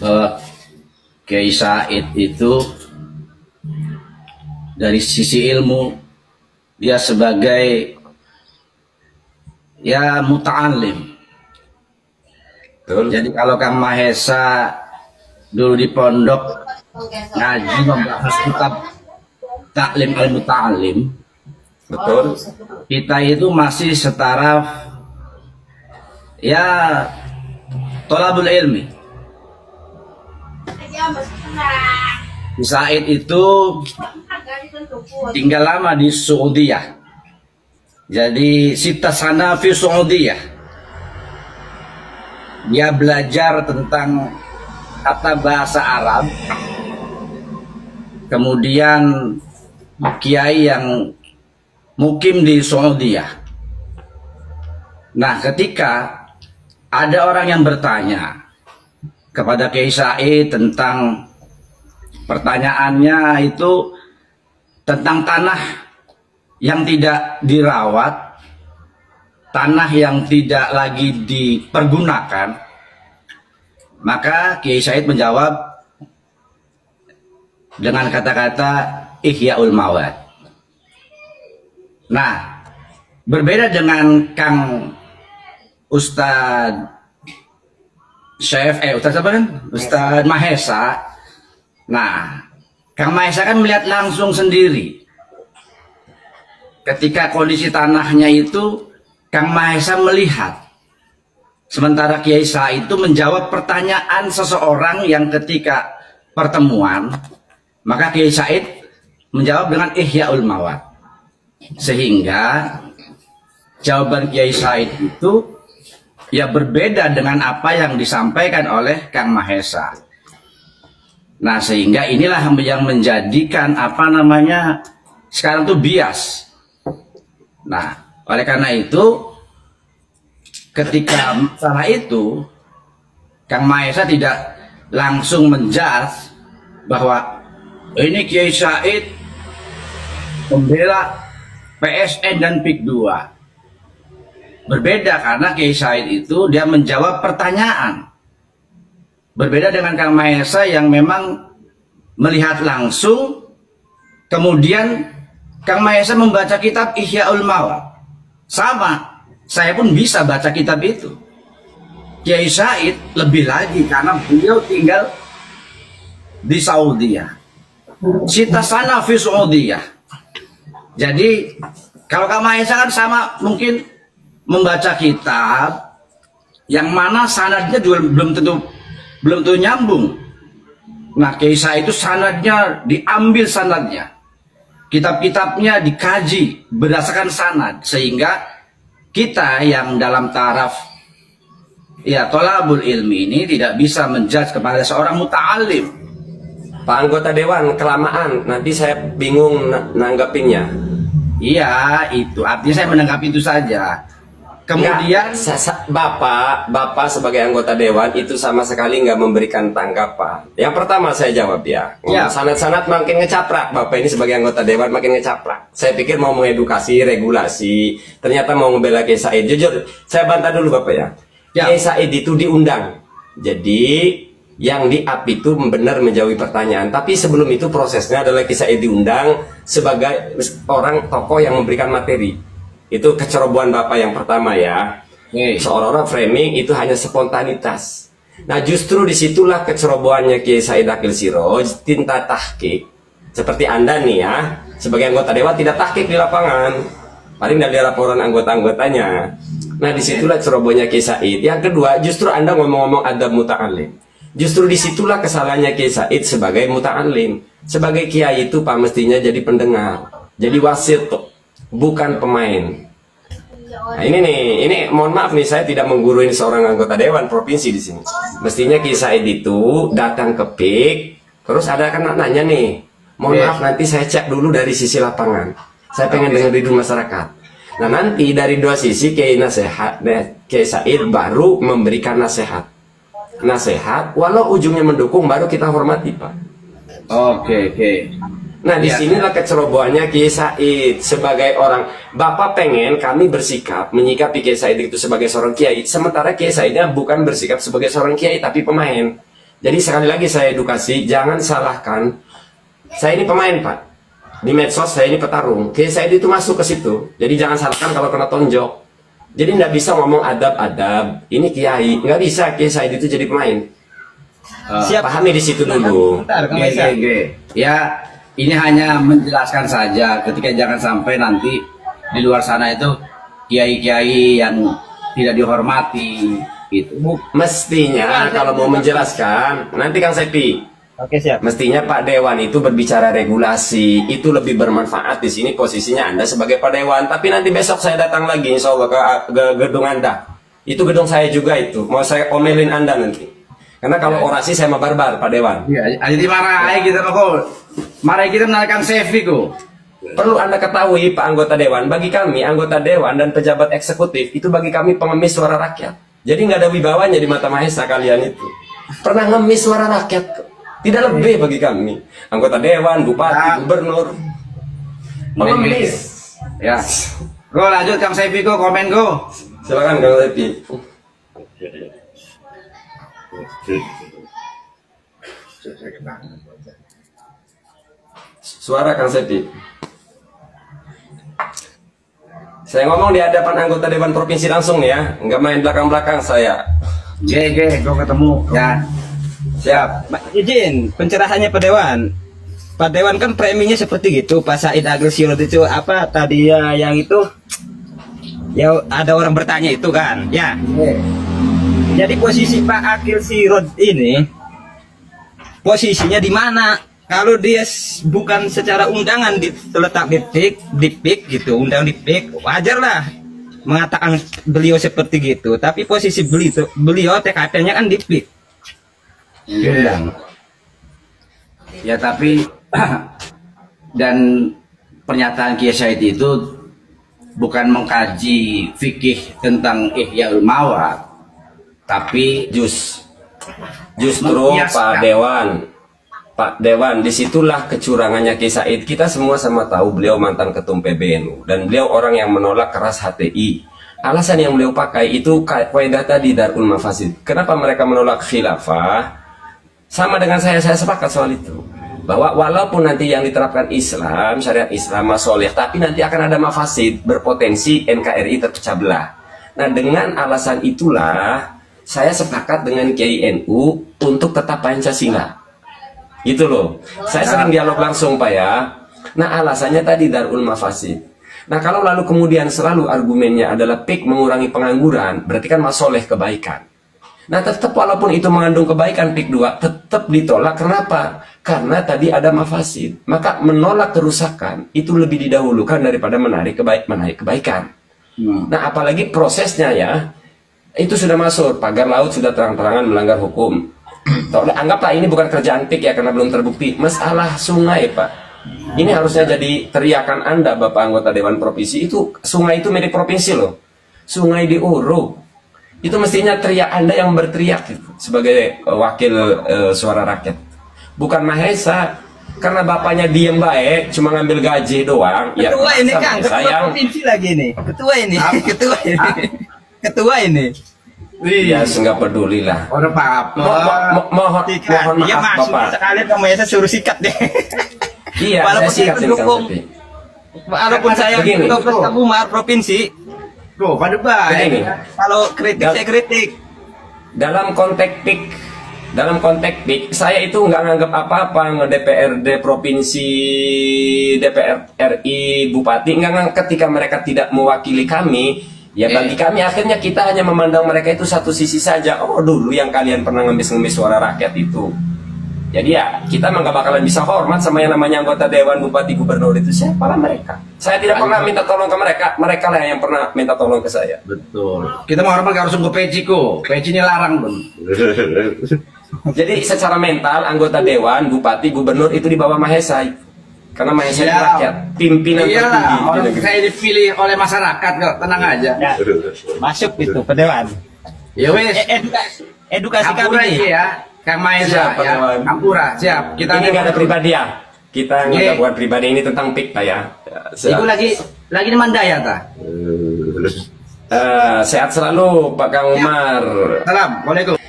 bahwa Kiai Said itu dari sisi ilmu dia sebagai ya muta'alim. Jadi kalau Kang Mahesa dulu di pondok ngaji membahas kitab Ta'lim al-Muta'alim, betul, kita itu masih setara ya tolabul ilmi. Said itu tinggal lama di Saudiyah, jadi sita sana fi Saudiyah. Dia belajar tentang kata bahasa Arab, kemudian kiai yang mukim di Saudiyah. Nah, ketika ada orang yang bertanya kepada Kiai Said tentang pertanyaannya itu tentang tanah yang tidak dirawat, tanah yang tidak lagi dipergunakan, maka Kiai Said menjawab dengan kata-kata Ihya'ul Mawad. Nah, berbeda dengan Kang Ustadz Ustadz apa kan? Ustadz Mahesa. Nah, Kang Mahesa kan melihat langsung sendiri. Ketika kondisi tanahnya itu, Kang Mahesa melihat. Sementara Kiai Said itu menjawab pertanyaan seseorang yang ketika pertemuan, maka Kiai Said menjawab dengan Ihya'ul Mawad. Sehingga jawaban Kiai Said itu ya berbeda dengan apa yang disampaikan oleh Kang Mahesa. Nah, sehingga inilah yang menjadikan apa namanya sekarang tuh bias. Nah, oleh karena itu ketika masalah itu Kang Mahesa tidak langsung menjudge bahwa ini Kiai Said membela PSN dan PIK 2. Berbeda karena Kiai Said itu dia menjawab pertanyaan. Berbeda dengan Kang Mahesa yang memang melihat langsung, kemudian Kang Mahesa membaca kitab Ihya'ul Mawad. Sama, saya pun bisa baca kitab itu. Kiai Said lebih lagi karena beliau tinggal di Saudiyah. Sita sana fi Saudiyah. Jadi kalau Kang Mahesa kan sama mungkin membaca kitab yang mana sanadnya juga belum tentu nyambung. Nah, Kiai Said itu sanadnya diambil sanadnya, kitab-kitabnya dikaji berdasarkan sanad, sehingga kita yang dalam taraf ya tolabul ilmi ini tidak bisa menjudge kepada seorang muta'alim. Pak anggota dewan, kelamaan nanti saya bingung nanggapinnya. Iya, itu artinya saya menanggapi itu saja. Kemudian Bapak sebagai anggota dewan itu sama sekali nggak memberikan tanggapan. Yang pertama saya jawab ya. Sanat-sanat makin ngecaprak. Bapak ini sebagai anggota dewan makin ngecaprak. Saya pikir mau mengedukasi, regulasi, ternyata mau membela Kiai Said. Jujur, saya bantah dulu Bapak ya. Kiai Said itu diundang. Jadi yang di-up itu benar menjawab pertanyaan. Tapi sebelum itu prosesnya adalah Kiai Said diundang sebagai orang tokoh yang memberikan materi. Itu kecerobohan Bapak yang pertama ya. Seolah-olah framing itu hanya spontanitas. Nah, justru disitulah kecerobohannya Kiai Said Akil Siroj, tinta tahqiq. Seperti Anda nih ya, sebagai anggota dewan tidak tahqiq di lapangan, paling dari laporan anggota-anggotanya. Nah, disitulah cerobohnya Kiai Said. Yang kedua, justru Anda ngomong-ngomong adab muta'alim. Justru disitulah kesalahannya Kiai Said sebagai muta'alim. Sebagai kiai itu Pak mestinya jadi pendengar, jadi wasit tuh, bukan pemain. Nah, ini mohon maaf nih, saya tidak menggurui seorang anggota dewan provinsi di sini. Mestinya Kiai Said itu datang ke PIK, terus ada kan nanya nih, mohon maaf nanti saya cek dulu dari sisi lapangan. Saya pengen dengar dari masyarakat. Nah, nanti dari dua sisi Kiai Said baru memberikan nasihat. Walau ujungnya mendukung baru kita hormati, Pak. Oke. Nah, disinilah kecerobohannya Kiai Said sebagai orang. Bapak pengen kami bersikap menyikapi Kiai Said itu sebagai seorang kiai, sementara Kiai Saidnya bukan bersikap sebagai seorang kiai tapi pemain. Jadi sekali lagi saya edukasi, jangan salahkan. Saya ini pemain Pak. Di medsos saya ini petarung. Kiai Said itu masuk ke situ. Jadi jangan salahkan kalau kena tonjok. Jadi nggak bisa ngomong adab-adab. Ini Kiai, nggak bisa Kiai Said itu jadi pemain. Siap. Pahami di situ dulu. Ya, ini hanya menjelaskan saja. Ketika jangan sampai nanti di luar sana itu kiai-kiai yang tidak dihormati. Gitu. Mestinya kalau mau menjelaskan, nanti Kang Sepi. Oke, siap. Mestinya Pak Dewan itu berbicara regulasi, itu lebih bermanfaat di sini posisinya Anda sebagai Pak Dewan. Tapi nanti besok saya datang lagi, insya Allah ke gedung Anda. Itu gedung saya juga itu. Mau saya omelin Anda nanti. Karena kalau orasi saya mau barbar Pak Dewan. Iya, jadi marahin kita kok. Marahin kita menaikkan Sevi kok. Perlu Anda ketahui Pak anggota Dewan, bagi kami anggota Dewan dan pejabat eksekutif itu bagi kami pengemis suara rakyat. Jadi nggak ada wibawanya di mata Mahesa kalian itu. Pernah ngemis suara rakyat, tidak lebih bagi kami. Anggota Dewan, Bupati, Gubernur, pengemis. Ya. Go lanjut Kang Sevi go, komen go. Silakan Kang Sevi. Suara Kang Sepi. Saya ngomong di hadapan anggota Dewan Provinsi langsung nih ya, nggak main belakang-belakang saya. Gue ketemu ya. Siap. Izin pencerahannya Pak Dewan. Pak Dewan kan preminya seperti gitu. Pak Said Agil Sirot itu apa tadi ya yang itu? Ya ada orang bertanya itu kan, ya. Jadi posisi Pak Agil Sirot ini posisinya di mana? Kalau dia bukan secara undangan terletak di PIK gitu, undang di PIK, wajar lah mengatakan beliau seperti gitu. Tapi posisi beliau TKP-nya kan di PIK. Ya tapi dan pernyataan Kiai Said itu bukan mengkaji fikih tentang Ihyaul Mawad, tapi justru Pak Dewan, disitulah kecurangannya Kiai Said. Kita semua sama tahu beliau mantan ketum PBNU dan beliau orang yang menolak keras HTI. Alasan yang beliau pakai itu kaidah tadi Darul Mafasid. Kenapa mereka menolak khilafah? Sama dengan saya sepakat soal itu. Bahwa walaupun nanti yang diterapkan Islam, syariat Islam masoleh, tapi nanti akan ada mafasid, berpotensi NKRI terpecah belah. Nah dengan alasan itulah saya sepakat dengan Kiai NU untuk tetap Pancasila. Gitu loh. Saya sering dialog langsung Pak ya. Nah alasannya tadi Darul Mafasid. Nah kalau lalu kemudian selalu argumennya adalah PIK mengurangi pengangguran, berarti kan masoleh kebaikan. Nah tetap walaupun itu mengandung kebaikan PIK 2 tetap ditolak. Kenapa? Karena tadi ada mafasid. Maka menolak kerusakan itu lebih didahulukan daripada menarik kebaikan. Nah apalagi prosesnya ya, itu sudah masuk pagar laut, sudah terang-terangan melanggar hukum. Anggaplah ini bukan kerjaan PIK ya karena belum terbukti. Masalah sungai Pak, ini harusnya jadi teriakan Anda Bapak anggota Dewan Provinsi. Itu sungai itu milik provinsi loh. Sungai diuruk. Itu mestinya teriak Anda yang berteriak gitu, sebagai wakil suara rakyat. Bukan Mahesa. Karena bapaknya diem baik, cuma ngambil gaji doang. Ketua ya, ini Kang, ketua sayang. provinsi lagi nih. Ketua ini, ketua ini. Ketua ini. Iya, nggak peduli lah. Mohon maaf. Mohon Iya maaf Bapak. sekalian kamu ya suruh sikat deh. Iya, Walaupun saya sikat saya ini mendukung, walaupun saya begini. Ketua Umar provinsi, Go, pada baik. Begini. kalau kritik saya kritik. Dalam konteks PIK, saya itu nggak nganggap apa-apa nge-DPRD provinsi, DPR RI, bupati, nggak ketika mereka tidak mewakili kami. Ya bagi kami akhirnya kita hanya memandang mereka itu satu sisi saja. Oh dulu yang kalian pernah ngemis-ngemis suara rakyat itu. Jadi ya kita nggak bakalan bisa hormat sama yang namanya anggota Dewan, Bupati, Gubernur itu. Siapalah mereka. Saya tidak pernah minta tolong ke mereka. Mereka lah yang pernah minta tolong ke saya. Betul. Kita mau hormat harus ke peci kok. Peci ini larang Bun. Jadi secara mental anggota Dewan, Bupati, Gubernur itu di bawah Mahesa. Karena Mahesa itu rakyat, pimpinan tertinggi. Orang saya dipilih oleh masyarakat kok, tenang aja. Ya, masuk itu Pak Dewan. Ya wes. Edukasi Ampura kami ini nih. ya, Kang Maesa Siap, Pak ya. Dewan. Ampura, siap. Kita Ini nggak ada pribadi ya. Kita nggak Oke. buat pribadi ini tentang PIK Pak ya. Iku lagi di Mandaya ta. Sehat selalu Pak Kang Umar. Salam. Waalaikumsalam.